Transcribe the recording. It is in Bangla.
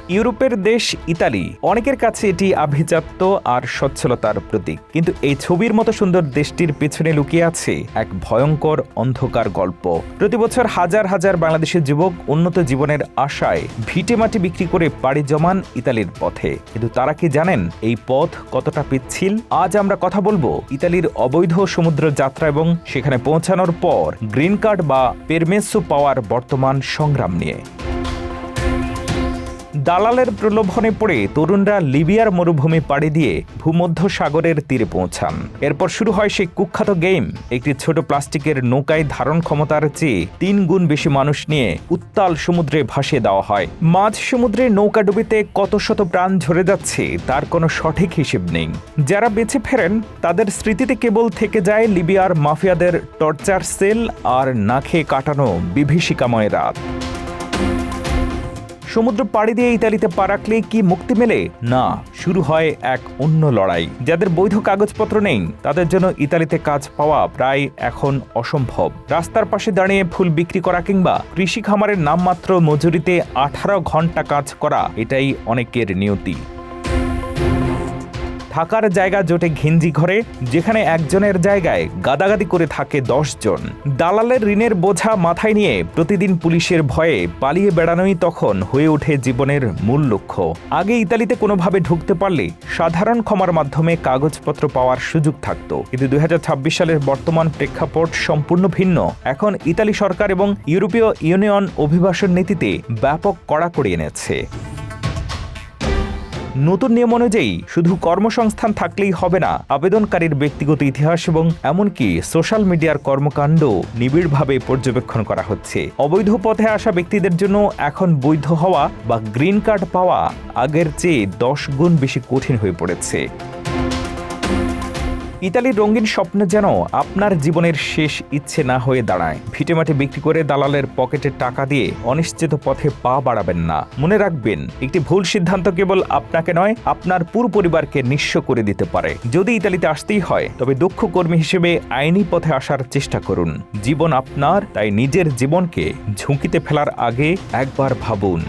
ইউরোপের দেশ ইতালি, অনেকের কাছে এটি আভিজাত্য আর সচ্ছলতার প্রতীক। কিন্তু এই ছবির মতো সুন্দর দেশটির পেছনে লুকিয়ে আছে এক ভয়ঙ্কর অন্ধকার গল্প। প্রতি বছর হাজার হাজার বাংলাদেশের যুবক উন্নত জীবনের আশায় ভিটেমাটি বিক্রি করে পাড়ি জমান ইতালির পথে। কিন্তু তারা কি জানেন এই পথ কতটা পিচ্ছিল? আজ আমরা কথা বলবো ইতালির অবৈধ সমুদ্র যাত্রা এবং সেখানে পৌঁছানোর পর গ্রিন কার্ড বা পেরমেসো পাওয়ার বর্তমান সংগ্রাম নিয়ে। দালালের প্রলোভনে পড়ে তরুণরা লিবিয়ার মরুভূমি পাড়ি দিয়ে ভূমধ্য সাগরের তীরে পৌঁছান। এরপর শুরু হয় সেই কুখ্যাত গেম। একটি ছোট প্লাস্টিকের নৌকায় ধারণ ক্ষমতার চেয়ে ৩ গুণ বেশি মানুষ নিয়ে উত্তাল সমুদ্রে ভাসিয়ে দেওয়া হয়। মাঝ সমুদ্রে নৌকা ডুবিতে কত শত প্রাণ ঝরে যাচ্ছে তার কোনো সঠিক হিসেব নেই। যারা বেঁচে ফেরেন তাদের স্মৃতিতে কেবল থেকে যায় লিবিয়ার মাফিয়াদের টর্চার সেল আর না খেয়ে কাটানো বিভীষিকাময় রাত। সমুদ্র পাড়ি দিয়ে ইতালিতে পা রাখলে কি মুক্তি মেলে? না, শুরু হয় এক অন্য লড়াই। যাদের বৈধ কাগজপত্র নেই তাদের জন্য ইতালিতে কাজ পাওয়া প্রায় এখন অসম্ভব। রাস্তার পাশে দাঁড়িয়ে ফুল বিক্রি করা কিংবা কৃষি খামারের নামমাত্র মজুরিতে 18 ঘন্টা কাজ করা, এটাই অনেকের নিয়তি। থাকার জায়গা জোটে ঘিঞ্জি ঘরে, যেখানে একজনের জায়গায় গাদাগাদি করে থাকে 10 জন। দালালের ঋণের বোঝা মাথায় নিয়ে প্রতিদিন পুলিশের ভয়ে পালিয়ে বেড়ানোই তখন হয়ে ওঠে জীবনের মূল লক্ষ্য। আগে ইতালিতে কোনোভাবে ঢুকতে পারলে সাধারণ ক্ষমার মাধ্যমে কাগজপত্র পাওয়ার সুযোগ থাকত। কিন্তু 2026 সালের বর্তমান প্রেক্ষাপট সম্পূর্ণ ভিন্ন। এখন ইতালি সরকার এবং ইউরোপীয় ইউনিয়ন অভিবাসন নীতিতে ব্যাপক কড়াকড়ি এনেছে। নতুন নিয়ম অনুযায়ী শুধু কর্মসংস্থান থাকলেই হবে না, আবেদনকারীর ব্যক্তিগত ইতিহাস এবং এমনকি সোশ্যাল মিডিয়ার কর্মকাণ্ড নিবিড়ভাবে পর্যবেক্ষণ করা হচ্ছে। অবৈধ পথে আসা ব্যক্তিদের জন্য এখন বৈধ হওয়া বা গ্রিন কার্ড পাওয়া আগের চেয়ে 10 গুণ বেশি কঠিন হয়ে পড়েছে। ইতালির রঙিন স্বপ্ন যেন আপনার জীবনের শেষ ইচ্ছে না হয়ে দাঁড়ায়। ভিটেমাটি বিক্রি করে দালালের পকেটে টাকা দিয়ে অনিশ্চিত পথে পা বাড়াবেন না। মনে রাখবেন, একটি ভুল সিদ্ধান্ত কেবল আপনাকে নয়, আপনার পুরো পরিবারকে নিঃস্ব করে দিতে পারে। যদি ইতালিতে আসতেই হয় তবে দক্ষ কর্মী হিসেবে আইনি পথে আসার চেষ্টা করুন। জীবন আপনার, তাই নিজের জীবনকে ঝুঁকিতে ফেলার আগে একবার ভাবুন।